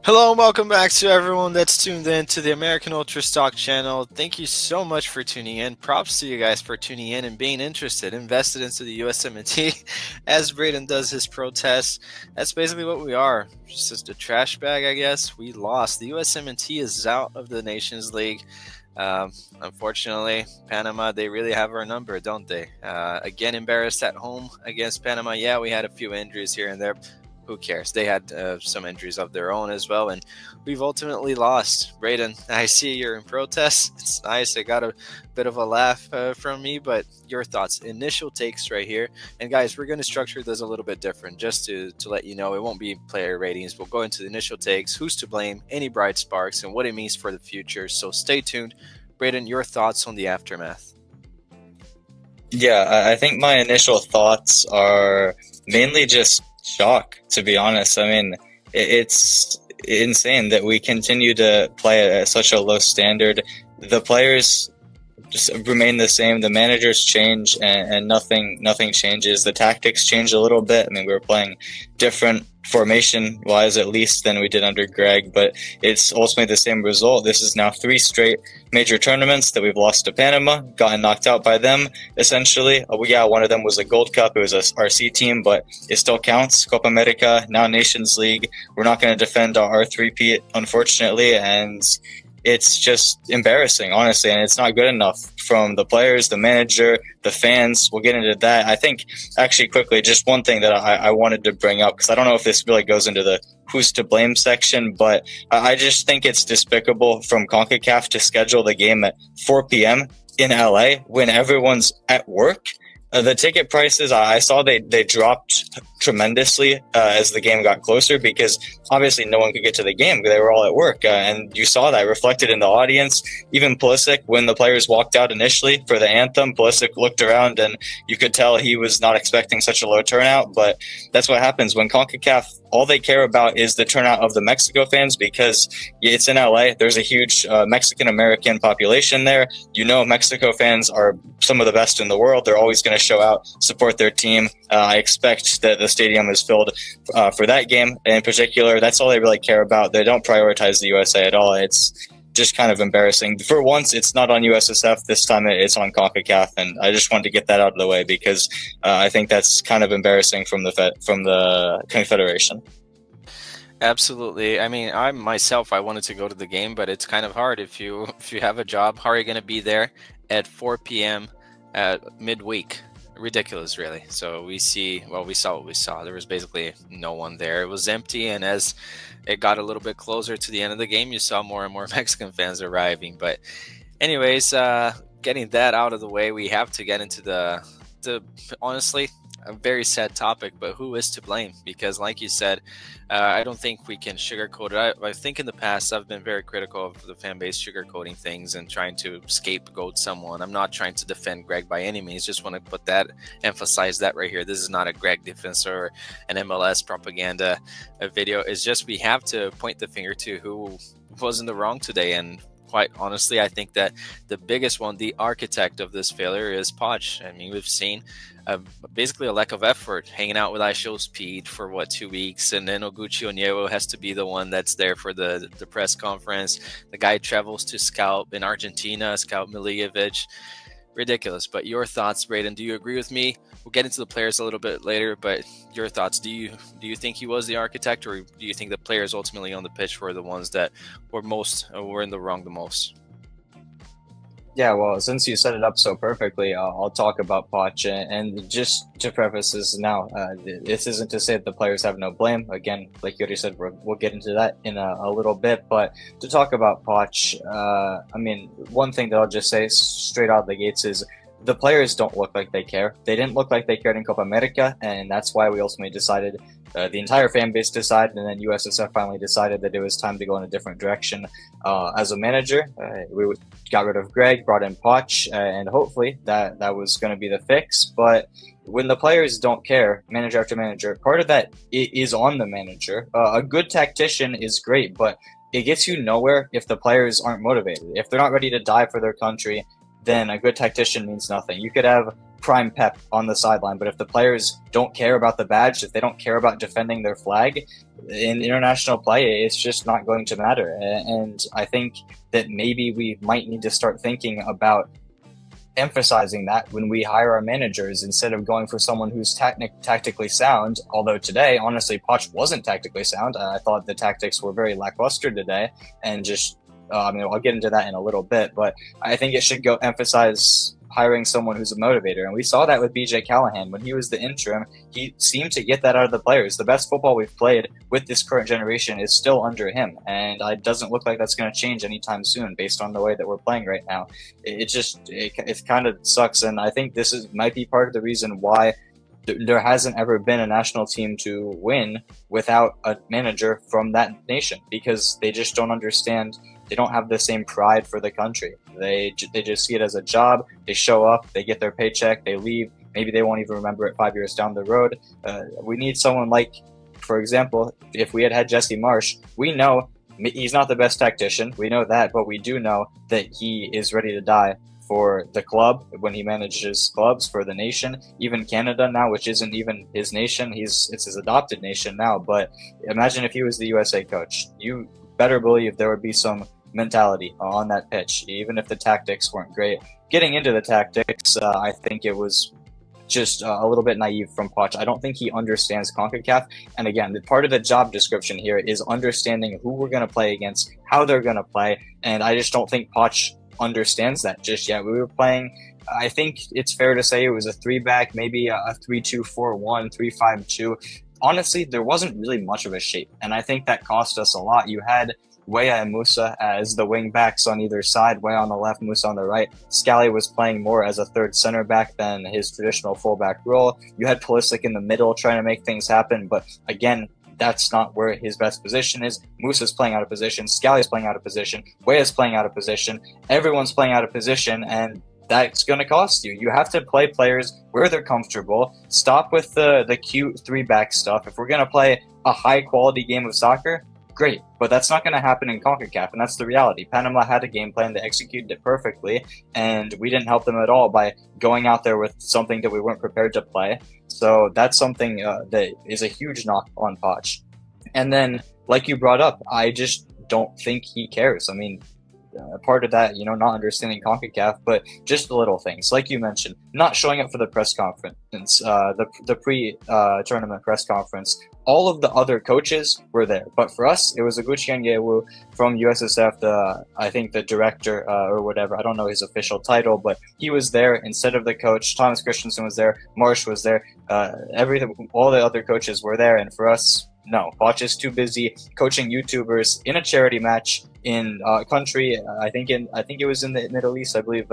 Hello and welcome back to everyone that's tuned in to the American Ultra Stock channel. Thank you so much for tuning in. Props to you guys for tuning in and being interested, invested into the USMNT as Braden does his protest. That's basically what we are. Just a trash bag, I guess. We lost. The USMNT is out of the Nations League. Unfortunately, Panama, they really have our number, don't they? Again, embarrassed at home against Panama. Yeah, we had a few injuries here and there. Who cares? They had some injuries of their own as well, and we've ultimately lost. Braden, I see you're in protest. It's nice. I got a bit of a laugh from me, but your thoughts, initial takes right here. And guys, we're going to structure this a little bit different, just to let you know. It won't be player ratings. We'll go into the initial takes, who's to blame, any bright sparks, and what it means for the future. So stay tuned. Braden, your thoughts on the aftermath. Yeah, I think my initial thoughts are mainly just shock, to be honest. I mean, it's insane that we continue to play at such a low standard. The players just remain the same. The managers change, and nothing changes. The tactics change a little bit. I mean, we were playing different formation-wise, at least, than we did under Greg, but it's ultimately the same result. This is now 3 straight major tournaments that we've lost to Panama, gotten knocked out by them, essentially. Yeah, one of them was a Gold Cup. It was a RC team, but it still counts. Copa America, now Nations League. We're not going to defend our three-peat, unfortunately, and it's just embarrassing, honestly, and it's not good enough from the players, the manager, the fans. We'll get into that. I think, actually, quickly, just one thing that I wanted to bring up, because I don't know if this really goes into the who's to blame section, but I just think it's despicable from CONCACAF to schedule the game at 4 p.m. in LA when everyone's at work. The ticket prices, I saw they dropped tremendously as the game got closer, because obviously no one could get to the game. They were all at work, and you saw that reflected in the audience. Even Pulisic, when the players walked out initially for the anthem, Pulisic looked around and you could tell he was not expecting such a low turnout. But that's what happens when CONCACAF, all they care about is the turnout of the Mexico fans, because it's in LA. There's a huge Mexican-American population there. You know, Mexico fans are some of the best in the world. They're always going to show out, support their team. I expect that the stadium is filled for that game in particular. That's all they really care about. They don't prioritize the USA at all. It's just kind of embarrassing. For once, it's not on USSF. This time it's on CONCACAF, and I just wanted to get that out of the way, because I think that's kind of embarrassing from the Confederation. Absolutely. I mean, I wanted to go to the game, but it's kind of hard if you have a job. How are you going to be there at 4 p.m. at midweek? Ridiculous, really. So we saw what we saw. There was basically no one there. It was empty, and as it got a little bit closer to the end of the game, you saw more and more Mexican fans arriving. But anyways, getting that out of the way, we have to get into the honestly, a very sad topic, but who is to blame? Because like you said, I don't think we can sugarcoat it. I think in the past I've been very critical of the fan base sugarcoating things and trying to scapegoat someone. I'm not trying to defend Greg by any means. Just want to emphasize that right here. This is not a Greg defense or an MLS propaganda video. It's just we have to point the finger to who was in the wrong today. And quite honestly, I think that the biggest one, the architect of this failure, is Poch. I mean, we've seen basically a lack of effort, hanging out with iShowSpeed for 2 weeks, and then Oguchi Onyewo has to be the one that's there for the press conference. The guy travels to scout in Argentina, scout Milijevic. Ridiculous. But your thoughts, Braden? Do you agree with me? We'll get into the players a little bit later, but your thoughts. Do you think he was the architect, or do you think the players ultimately on the pitch were the ones that were in the wrong the most? Yeah, well, since you set it up so perfectly, I'll talk about Poch. And just to preface this now, this isn't to say that the players have no blame. Again, like you already said, we'll get into that in a little bit. But to talk about Poch, I mean, one thing that I'll just say straight out of the gates is the players don't look like they care. They didn't look like they cared in Copa America, and that's why we ultimately decided, the entire fan base decided, and then USSF finally decided that it was time to go in a different direction. As a manager, we got rid of Greg, brought in Poch, and hopefully that was going to be the fix. But when the players don't care, manager after manager, part of that is on the manager. A good tactician is great, but it gets you nowhere if the players aren't motivated. If they're not ready to die for their country, then a good tactician means nothing. You could have prime Pep on the sideline, but if the players don't care about the badge, if they don't care about defending their flag in international play, it's just not going to matter. And I think that maybe we might need to start thinking about emphasizing that when we hire our managers, instead of going for someone who's tactically sound. Although today, honestly, Poch wasn't tactically sound. I thought the tactics were very lackluster today, and just I mean, I'll get into that in a little bit, but I think it should go emphasize hiring someone who's a motivator. And we saw that with BJ Callahan. When he was the interim, he seemed to get that out of the players. The best football we've played with this current generation is still under him. And it doesn't look like that's going to change anytime soon based on the way that we're playing right now. It kind of sucks. And I think might be part of the reason why there hasn't ever been a national team to win without a manager from that nation, because they just don't understand. They don't have the same pride for the country. They just see it as a job. They show up, they get their paycheck, they leave. Maybe they won't even remember it 5 years down the road. We need someone like, for example, if we had had Jesse Marsch, we know he's not the best tactician. We know that, but we do know that he is ready to die for the club when he manages clubs, for the nation, even Canada now, which isn't even his nation. It's his adopted nation now. But imagine if he was the USA coach. You better believe there would be some mentality on that pitch, even if the tactics weren't great. Getting into the tactics, I think it was just a little bit naive from Poch. I don't think he understands CONCACAF. And again, part of the job description here is understanding who we're going to play against, how they're going to play. And I just don't think Poch understands that just yet. We were playing, I think it's fair to say it was a 3-back, maybe a 3-2-4-1, 3-5-2. Honestly, there wasn't really much of a shape. And I think that cost us a lot. You had Weah and Musa as the wing backs on either side, Weah on the left, Musa on the right. Scally was playing more as a third center back than his traditional fullback role. You had Pulisic in the middle trying to make things happen, but again, that's not where his best position is. Musa's playing out of position, Scally's playing out of position, Weah's playing out of position, everyone's playing out of position, and that's going to cost you. You have to play players where they're comfortable. Stop with the cute 3-back stuff. If we're going to play a high-quality game of soccer, great, but that's not going to happen in CONCACAF, and that's the reality. Panama had a game plan, they executed it perfectly, and we didn't help them at all by going out there with something that we weren't prepared to play. So that's something that is a huge knock on Poch. And then, like you brought up, I just don't think he cares. I mean, part of that, not understanding CONCACAF, but just the little things, like you mentioned, not showing up for the press conference, the pre-tournament press conference. All of the other coaches were there, but for us, it was Aguchi Onyewu from USSF, I think the director or whatever. I don't know his official title, but he was there instead of the coach. Thomas Christensen was there, Marsh was there, all the other coaches were there, and for us, no. Poch is too busy coaching YouTubers in a charity match in a country. I think it was in the Middle East. I believe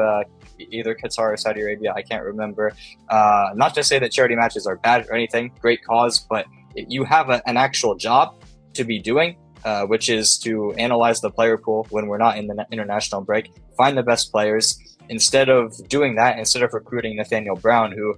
either Qatar or Saudi Arabia. I can't remember. Not to say that charity matches are bad or anything. Great cause, but you have an actual job to be doing, which is to analyze the player pool when we're not in the international break, find the best players. Instead of doing that, instead of recruiting Nathaniel Brown, who,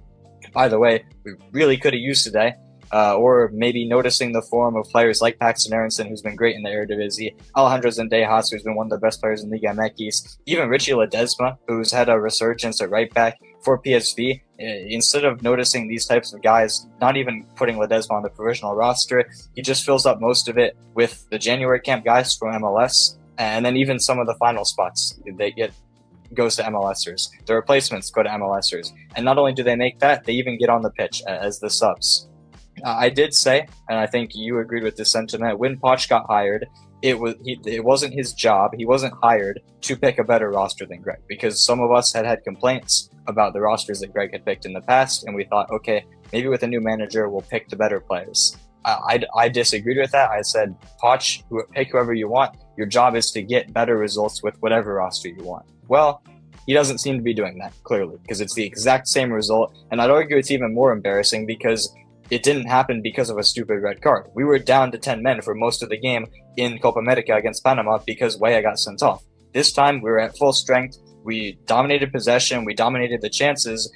by the way, we really could have used today, or maybe noticing the form of players like Paxton Aronson, who's been great in the Eredivisie, Alejandro Zendejas, who's been one of the best players in Liga MX, even Richie Ledesma, who's had a resurgence at right back for PSV. Instead of noticing these types of guys, not even putting Ledesma on the provisional roster, he just fills up most of it with the January camp guys from MLS, and then even some of the final spots goes to MLSers. The replacements go to MLSers. And not only do they make that, they even get on the pitch as the subs. I did say, and I think you agreed with this sentiment, when Poch got hired, it wasn't his job. He wasn't hired to pick a better roster than Greg, because some of us had complaints about the rosters that Greg had picked in the past, and we thought, okay, maybe with a new manager, we'll pick the better players. I disagreed with that. I said, Poch, pick whoever you want. Your job is to get better results with whatever roster you want. Well, he doesn't seem to be doing that, clearly, because it's the exact same result, and I'd argue it's even more embarrassing because it didn't happen because of a stupid red card. We were down to 10 men for most of the game in Copa America against Panama because Weah got sent off. This time, we were at full strength. We dominated possession. We dominated the chances,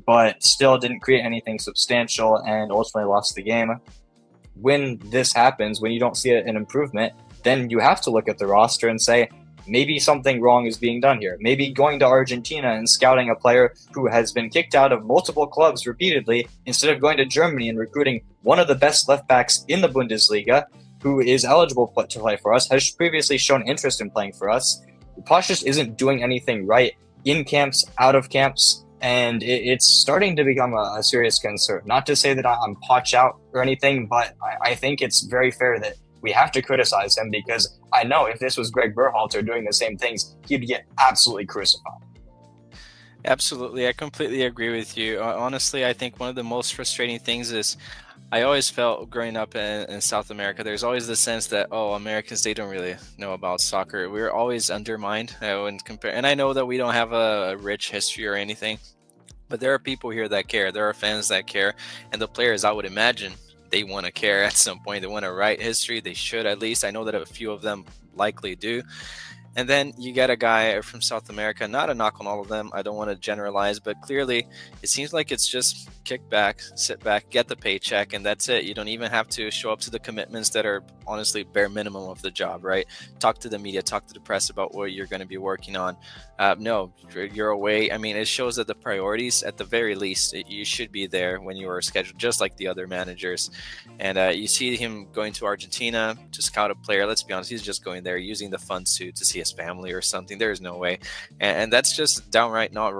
but still didn't create anything substantial and ultimately lost the game. When this happens, when you don't see an improvement, then you have to look at the roster and say, maybe something wrong is being done here. Maybe going to Argentina and scouting a player who has been kicked out of multiple clubs repeatedly instead of going to Germany and recruiting one of the best left backs in the Bundesliga who is eligible to play for us, has previously shown interest in playing for us. Poch just isn't doing anything right in camps, out of camps, and it's starting to become a serious concern. Not to say that I'm Poch out or anything, but I think it's very fair that we have to criticize him, because I know if this was Greg Berhalter doing the same things, he'd get absolutely crucified. Absolutely, I completely agree with you. Honestly, I think one of the most frustrating things is I always felt growing up in South America, there's always the sense that, oh, Americans, they don't really know about soccer. We're always undermined when compared. And I know that we don't have a rich history or anything, but there are people here that care. There are fans that care. And the players, I would imagine, they want to care at some point. They want to write history. They should, at least. I know that a few of them likely do. And then you get a guy from South America, not a knock on all of them, I don't want to generalize, but clearly it seems like it's just kick back, sit back, get the paycheck, and that's it. You don't even have to show up to the commitments that are honestly bare minimum of the job, right? Talk to the media, talk to the press about what you're going to be working on. No, you're away. I mean, it shows that the priorities, at the very least, you should be there when you are scheduled, just like the other managers. And you see him going to Argentina to scout a player. Let's be honest, he's just going there using the funds to see his family or something. There is no way. And that's just downright not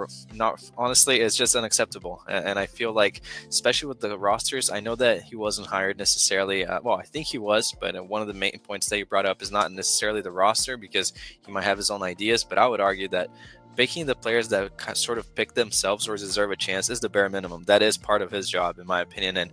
honestly, it's just unacceptable. And I feel like, especially with the rosters, I know that he wasn't hired necessarily. Well, I think he was, but one of the main points that you brought up is not necessarily the roster, because he might have his own ideas. But I would argue that picking the players that sort of pick themselves or deserve a chance is the bare minimum. That is part of his job, in my opinion. And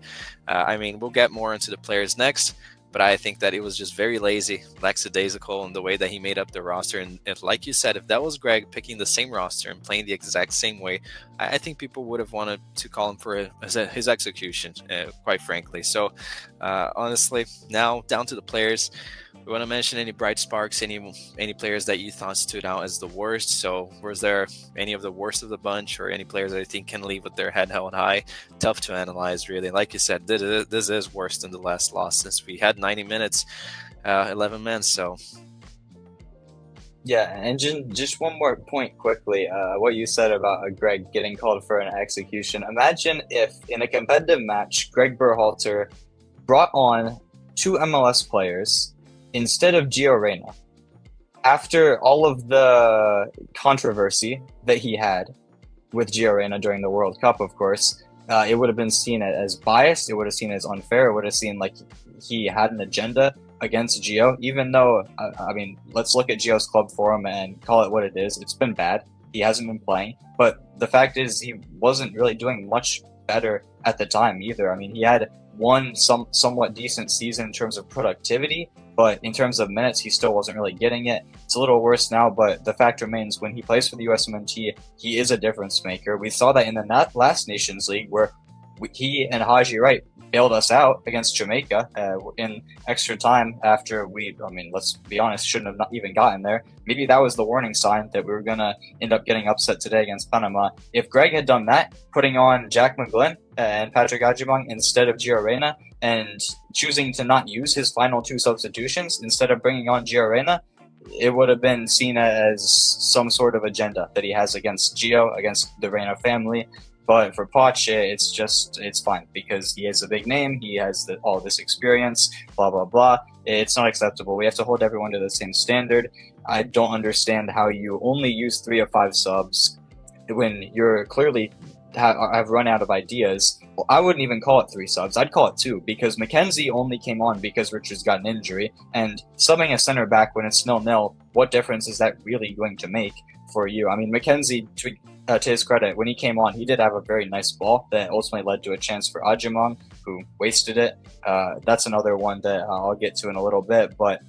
I mean, we'll get more into the players next, but I think that it was just very lazy, lackadaisical in the way that he made up the roster. And if, like you said, if that was Greg picking the same roster and playing the exact same way, I think people would have wanted to call him for his execution, quite frankly. So honestly, now down to the players. We want to mention any bright sparks, any players that you thought stood out as the worst. So was there any of the worst of the bunch, or any players that you think can leave with their head held high? Tough to analyze, really. Like you said, this is worse than the last loss, since we had 90 minutes, 11 men. So yeah, and just one more point quickly. What you said about Greg getting called for an execution. Imagine if in a competitive match, Greg Berhalter brought on 2 MLS players instead of Gio Reyna. After all of the controversy that he had with Gio Reyna during the World Cup, of course, it would have been seen as biased. It would have seen as unfair. It would have seen like he had an agenda against Gio, even though, I mean, let's look at Gio's club form and call it what it is. It's been bad. He hasn't been playing. But the fact is, he wasn't really doing much better at the time either. I mean, he had one somewhat decent season in terms of productivity, but in terms of minutes, he still wasn't really getting it. It's a little worse now, but the fact remains, when he plays for the USMNT, he is a difference maker. We saw that in the last Nations League, where he and Haji Wright bailed us out against Jamaica in extra time after I mean, let's be honest, shouldn't have not even gotten there. Maybe that was the warning sign that we were going to end up getting upset today against Panama. If Greg had done that, putting on Jack McGlynn and Patrick Adjumong instead of Gio Reyna, and choosing to not use his final 2 substitutions instead of bringing on Gio Reyna, it would have been seen as some sort of agenda that he has against Gio, against the Reyna family. But for Poch, it's fine, because he has a big name, he has all this experience, blah, blah, blah. It's not acceptable. We have to hold everyone to the same standard. I don't understand how you only use 3 of 5 subs when you're clearly have run out of ideas. Well, I wouldn't even call it 3 subs. I'd call it 2, because McKenzie only came on because Richards got an injury, and subbing a center back when it's 0-0, what difference is that really going to make for you? I mean, McKenzie, to his credit, when he came on, he did have a very nice ball that ultimately led to a chance for Adjumong, who wasted it. That's another one that I'll get to in a little bit, but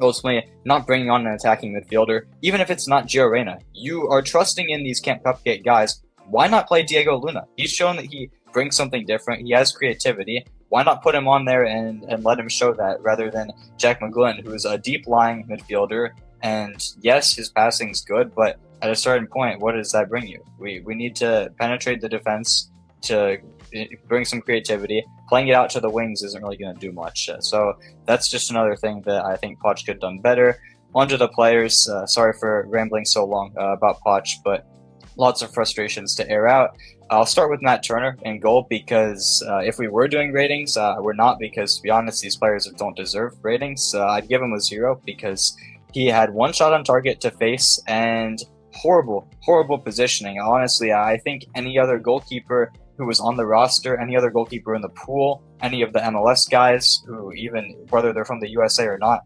ultimately, not bringing on an attacking midfielder, even if it's not Gio Reyna, you are trusting in these Camp Cupcake guys. Why not play Diego Luna? He's shown that he brings something different. He has creativity. Why not put him on there and let him show that, rather than Jack McGlynn, who's a deep-lying midfielder? And yes, his passing's good, but at a certain point, what does that bring you? We need to penetrate the defense to bring some creativity. Playing it out to the wings isn't really going to do much. So that's just another thing that I think Poch could have done better. onto the players. Sorry for rambling so long about Poch, but lots of frustrations to air out. I'll start with Matt Turner in goal because if we were doing ratings, we're not, because to be honest, these players don't deserve ratings. I'd give him a 0 because he had one shot on target to face and horrible positioning. Honestly, I think any other goalkeeper who was on the roster, any other goalkeeper in the pool, any of the MLS guys who, even whether they're from the USA or not,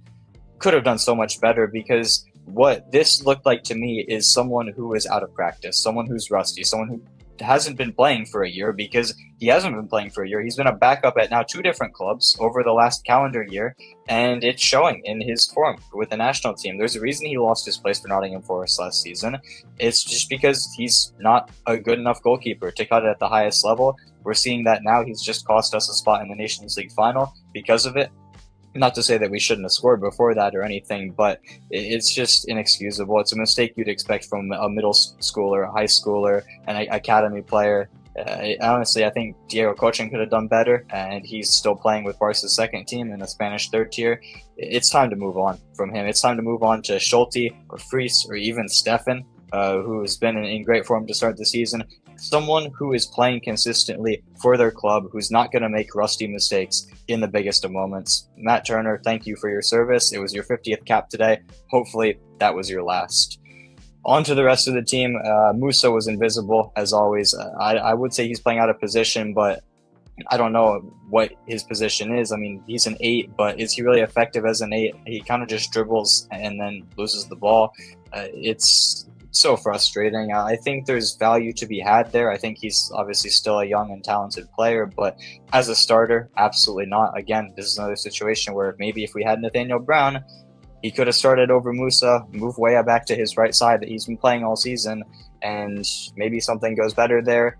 could have done so much better, because what this looked like to me is someone who is out of practice, someone who's rusty, someone who hasn't been playing for a year, because he hasn't been playing for a year. He's been a backup at now 2 different clubs over the last calendar year, and it's showing in his form with the national team. There's a reason he lost his place for Nottingham Forest last season. It's just because he's not a good enough goalkeeper to cut it at the highest level. We're seeing that now. He's just cost us a spot in the Nations League final because of it. Not to say that we shouldn't have scored before that or anything, but it's just inexcusable. It's a mistake you'd expect from a middle schooler, a high schooler, an academy player. Honestly, I think Diego Cochin could have done better, and he's still playing with Barca's second team in the Spanish third tier. It's time to move on from him. It's time to move on to Schulte or Fries or even Stefan, who has been in great form to start the season. Someone who is playing consistently for their club, who's not going to make rusty mistakes in the biggest of moments. Matt Turner, thank you for your service. It was your 50th cap today. Hopefully that was your last. On to the rest of the team. Musa was invisible, as always. I would say he's playing out of position, but I don't know what his position is. I mean, he's an 8, but is he really effective as an 8? He kind of just dribbles and then loses the ball. It's so frustrating. I think there's value to be had there. I think he's obviously still a young and talented player, but as a starter, absolutely not. Again, this is another situation where maybe if we had Nathaniel Brown, he could have started over Musa, moved way back to his right side that he's been playing all season, and maybe something goes better there.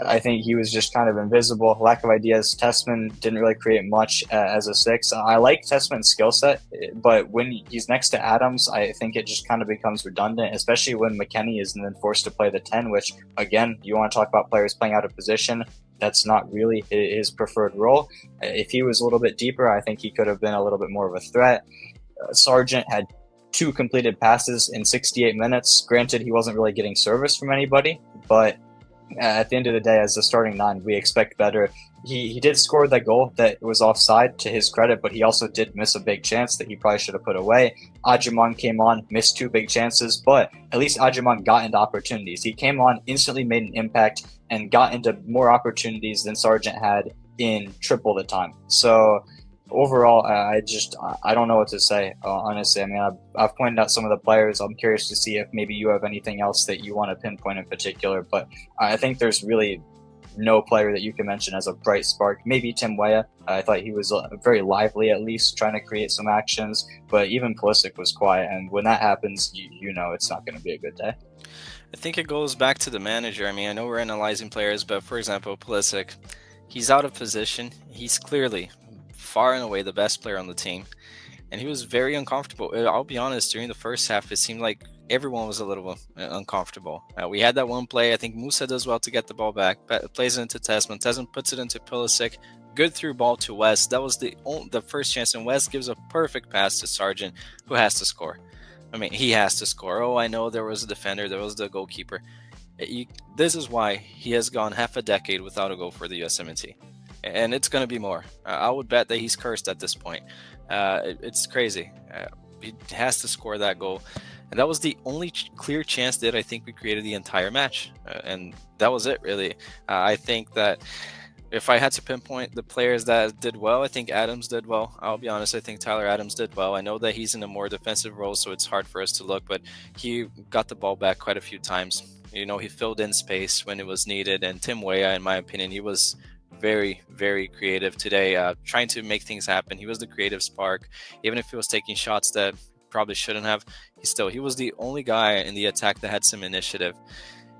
I think he was just kind of invisible. Lack of ideas. Tessman didn't really create much as a 6. I like Tessman's skill set, but when he's next to Adams, I think it just kind of becomes redundant, especially when McKennie is then forced to play the 10, which, again, you want to talk about players playing out of position. That's not really his preferred role. If he was a little bit deeper, I think he could have been a little bit more of a threat. Sargent had 2 completed passes in 68 minutes. Granted, he wasn't really getting service from anybody, but at the end of the day, as a starting 9, we expect better. He did score that goal that was offside, to his credit, but he also did miss a big chance that he probably should have put away. Adjumang came on, missed 2 big chances, but at least Adjumang got into opportunities. He came on, instantly made an impact, and got into more opportunities than Sargent had in triple the time. So overall, I don't know what to say, honestly. I mean, I've pointed out some of the players. I'm curious to see if maybe you have anything else that you want to pinpoint in particular, but I think there's really no player that you can mention as a bright spark. Maybe Tim Weah. I thought he was very lively, at least trying to create some actions, but even Pulisic was quiet, and when that happens, you know it's not going to be a good day. I think it goes back to the manager. I mean, I know we're analyzing players, but for example, Pulisic, he's out of position. He's clearly far and away the best player on the team, and he was very uncomfortable. I'll be honest, during the first half, it seemed like everyone was a little uncomfortable. We had that one play. I think Musa does well to get the ball back, plays it into Tessman. Tessman puts it into Pulisic. Good through ball to West. That was the first chance, and West gives a perfect pass to Sargent, who has to score. I mean, he has to score. Oh, I know there was a defender, there was the goalkeeper. This is why he has gone half a decade without a goal for the USMNT. And it's going to be more. I would bet that he's cursed at this point. It's crazy. He has to score that goal. And that was the only clear chance that I think we created the entire match. And that was it, really. I think that if I had to pinpoint the players that did well, I think Adams did well. I'll be honest, I think Tyler Adams did well. I know that he's in a more defensive role, so it's hard for us to look, but he got the ball back quite a few times. You know, he filled in space when it was needed. And Tim Weah, in my opinion, he was very, very creative today, trying to make things happen. He was the creative spark. Even if he was taking shots that probably shouldn't have, he was the only guy in the attack that had some initiative.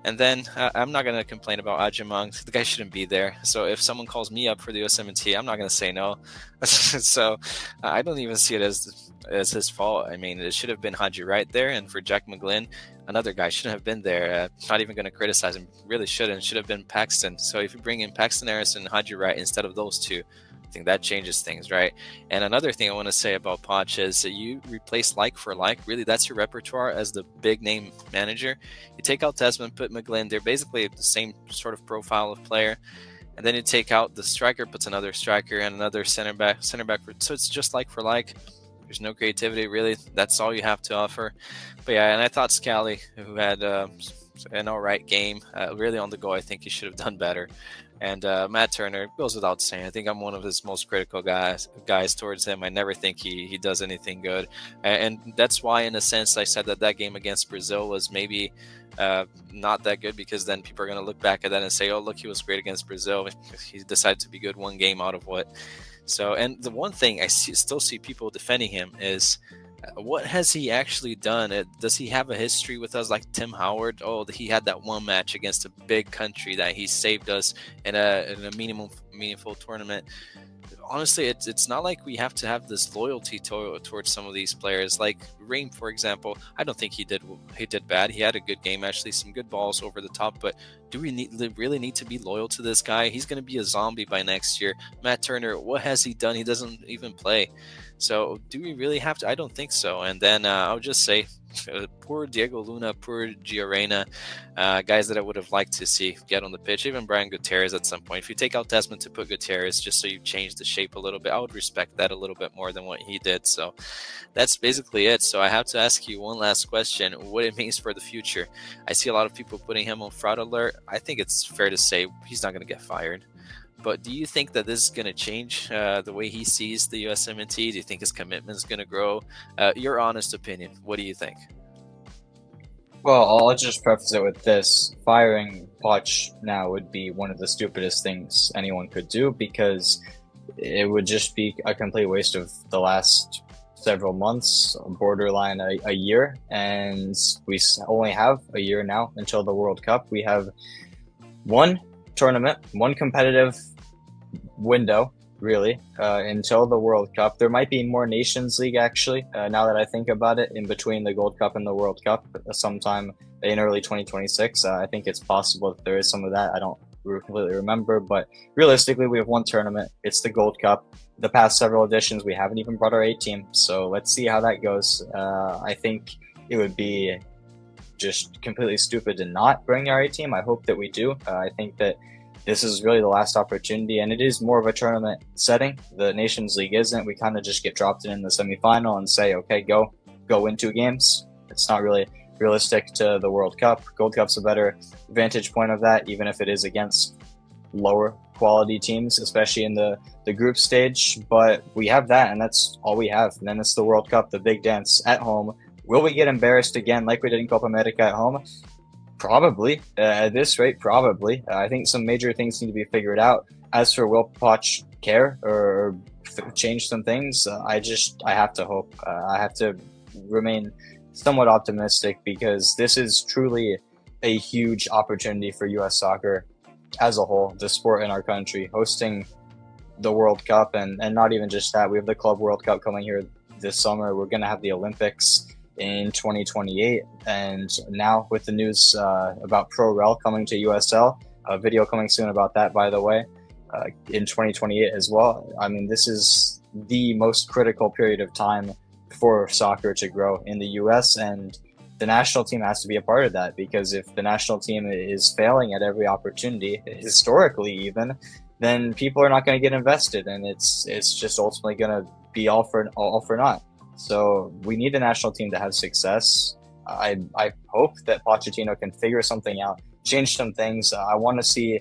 And then I'm not going to complain about Adjumang. The guy shouldn't be there. So if someone calls me up for the USMNT, I'm not going to say no. So I don't even see it as his fault. I mean, it should have been Haji right there. And for Jack McGlynn, another guy shouldn't have been there. Not even going to criticize him. Really shouldn't. Should have been Paxton. So if you bring in Paxton Harris and Haji Wright instead of those two, I think that changes things, right? And another thing I want to say about Poch is that you replace like for like. Really, that's your repertoire as the big name manager. You take out Desmond, put McGlynn. They're basically the same sort of profile of player. And then you take out the striker, puts another striker and another center back. So it's just like for like. There's no creativity, really. That's all you have to offer. But yeah, and I thought Scally, who had an all right game, really on the go, I think he should have done better. And Matt Turner, goes without saying, I think I'm one of his most critical guys towards him. I never think he does anything good. And that's why, in a sense, I said that game against Brazil was maybe not that good, because then people are going to look back at that and say, oh, look, he was great against Brazil. He decided to be good one game out of what? So, and the one thing I still see people defending him is, what has he actually done? Does he have a history with us like Tim Howard? Oh, he had that one match against a big country that he saved us in a meaningful tournament. Honestly, it's not like we have to have this loyalty towards some of these players. Like Ream, for example, I don't think he did bad. He had a good game, actually, some good balls over the top. But do we really need to be loyal to this guy? He's going to be a zombie by next year. Matt Turner, what has he done? He doesn't even play. So do we really have to? I don't think so. And then I'll just say, poor Diego Luna, poor Giorena, guys that I would have liked to see get on the pitch. Even Brian Gutierrez at some point. If you take out Desmond to put Gutierrez, just so you change the shape a little bit, I would respect that a little bit more than what he did. So that's basically it. So I have to ask you one last question: what it means for the future. I see a lot of people putting him on fraud alert. I think it's fair to say he's not going to get fired. But do you think that this is going to change the way he sees the USMNT? Do you think his commitment is going to grow? Your honest opinion, what do you think? Well, I'll just preface it with this. Firing Poch now would be one of the stupidest things anyone could do, because it would just be a complete waste of the last several months, borderline a year, and we only have a year now until the World Cup. We have one tournament, one competitive window, really, until the World Cup. There might be more Nations League, actually, now that I think about it, in between the Gold Cup and the World Cup, sometime in early 2026. I think it's possible that there is some of that. I don't completely remember, but realistically, we have one tournament. It's the Gold Cup. The past several editions, we haven't even brought our A team, so let's see how that goes. I think it would be just completely stupid to not bring our A team. I hope that we do. I think that this is really the last opportunity, and it is more of a tournament setting. The Nations League isn't. We kind of just get dropped in the semifinal and say, okay, go win 2 games. It's not really realistic to the World Cup. Gold Cup's a better vantage point of that, even if it is against lower quality teams, especially in the group stage. But we have that, and that's all we have. And then it's the World Cup, the big dance at home. Will we get embarrassed again like we did in Copa America at home? Probably. At this rate, probably. I think some major things need to be figured out. As for will Poch care or change some things, I have to hope. I have to remain somewhat optimistic, because this is truly a huge opportunity for U.S. soccer as a whole, the sport in our country, hosting the World Cup, and not even just that. We have the Club World Cup coming here this summer. We're going to have the Olympics in 2028, and now with the news about ProRel coming to USL, a video coming soon about that, by the way, in 2028 as well. I mean, this is the most critical period of time for soccer to grow in the US, and the national team has to be a part of that, because if the national team is failing at every opportunity, historically even, then people are not going to get invested, and it's just ultimately going to be all for naught. So we need the national team to have success. I hope that Pochettino can figure something out, change some things. I want to see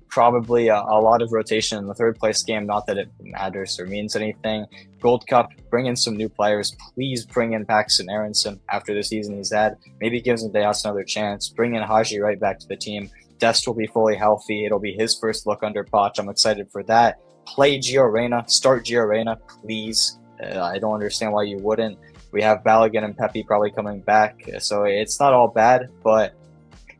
probably a lot of rotation in the third place game. Not that it matters or means anything. Gold Cup, bring in some new players. Please bring in Paxton Aronson after the season he's had. Maybe gives Deas another chance. Bring in Haji right back to the team. Dest will be fully healthy. It'll be his first look under Poch. I'm excited for that. Play Gio Reyna. Start Gio Reyna, please. I don't understand why you wouldn't. We have Balogun and Pepe probably coming back, so it's not all bad, but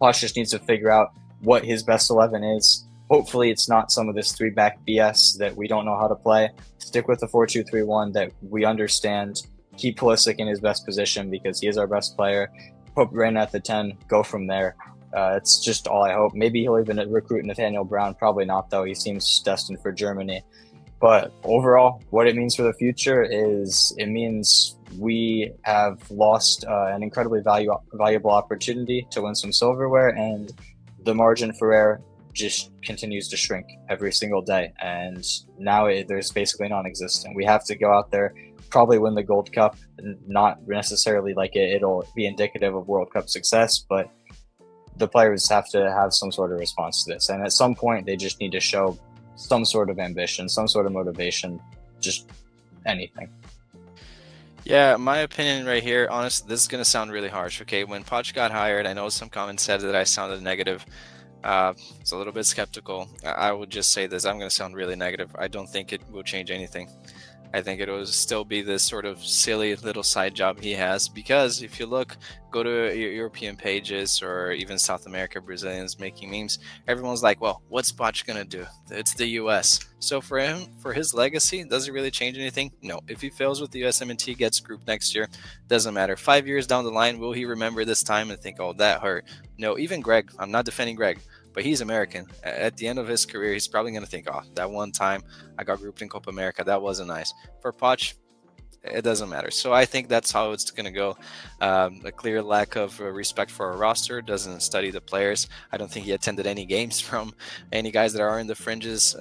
Poch just needs to figure out what his best 11 is. Hopefully it's not some of this 3-back BS that we don't know how to play. Stick with the 4-2-3-1 that we understand. Keep Pulisic in his best position, because he is our best player. Put Reyna at the 10, go from there. It's just all I hope. Maybe he'll even recruit Nathaniel Brown. Probably not, though. He seems destined for Germany. But overall, what it means for the future is it means we have lost an incredibly valuable opportunity to win some silverware, and the margin for error just continues to shrink every single day. And now there's basically non-existent. We have to go out there, probably win the Gold Cup, not necessarily like it'll be indicative of World Cup success, but the players have to have some sort of response to this. And at some point, they just need to show some sort of ambition, some sort of motivation, just anything. Yeah, my opinion right here, honestly, this is going to sound really harsh. Okay, when Poch got hired, I know some comments said that I sounded negative. It's a little bit skeptical. I would just say this, I'm going to sound really negative. I don't think it will change anything. I think it will still be this sort of silly little side job he has, because if you look, go to European pages or even South America, Brazilians making memes, everyone's like, well, what's Poch gonna do? It's the US. So for him, for his legacy, does it really change anything? No. If he fails with the USMNT, gets grouped next year, doesn't matter. 5 years down the line, will he remember this time and think, oh, that hurt? No, even Greg, I'm not defending Greg, but he's American. At the end of his career, he's probably going to think, oh, that one time I got grouped in Copa America, that wasn't nice. For Poch, it doesn't matter. So I think that's how it's going to go. A clear lack of respect for our roster, doesn't study the players. I don't think he attended any games from any guys that are in the fringes.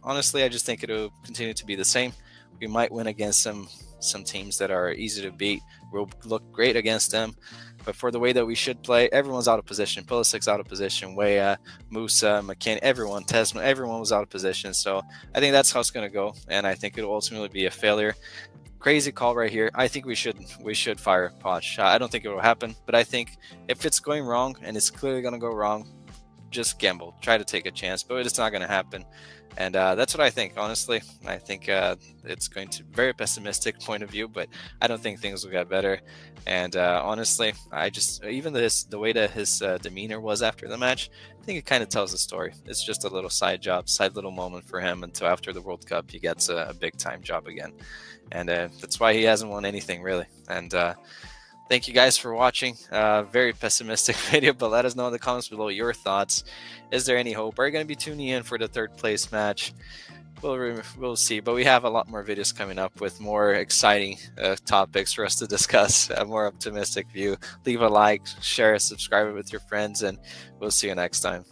Honestly, I just think it'll continue to be the same. We might win against some teams that are easy to beat. We'll look great against them. But for the way that we should play, everyone's out of position. Pulisic's out of position. Weah, Musa, McKinney, everyone, Tesman, everyone was out of position. So I think that's how it's going to go. And I think it'll ultimately be a failure. Crazy call right here. I think we should fire Poch. I don't think it will happen. But I think if it's going wrong, and it's clearly going to go wrong, just gamble. Try to take a chance. But it's not going to happen. And that's what I think, honestly. I think it's going to very pessimistic point of view, but I don't think things will get better. And honestly, I just, even the way that his demeanor was after the match, I think it kind of tells the story. It's just a little side job, side little moment for him until after the World Cup, he gets a big time job again. And that's why he hasn't won anything, really. And thank you guys for watching. Very pessimistic video, but let us know in the comments below your thoughts. Is there any hope? Are you going to be tuning in for the third place match? We'll see. But we have a lot more videos coming up with more exciting topics for us to discuss, a more optimistic view. Leave a like, share, subscribe it with your friends, and we'll see you next time.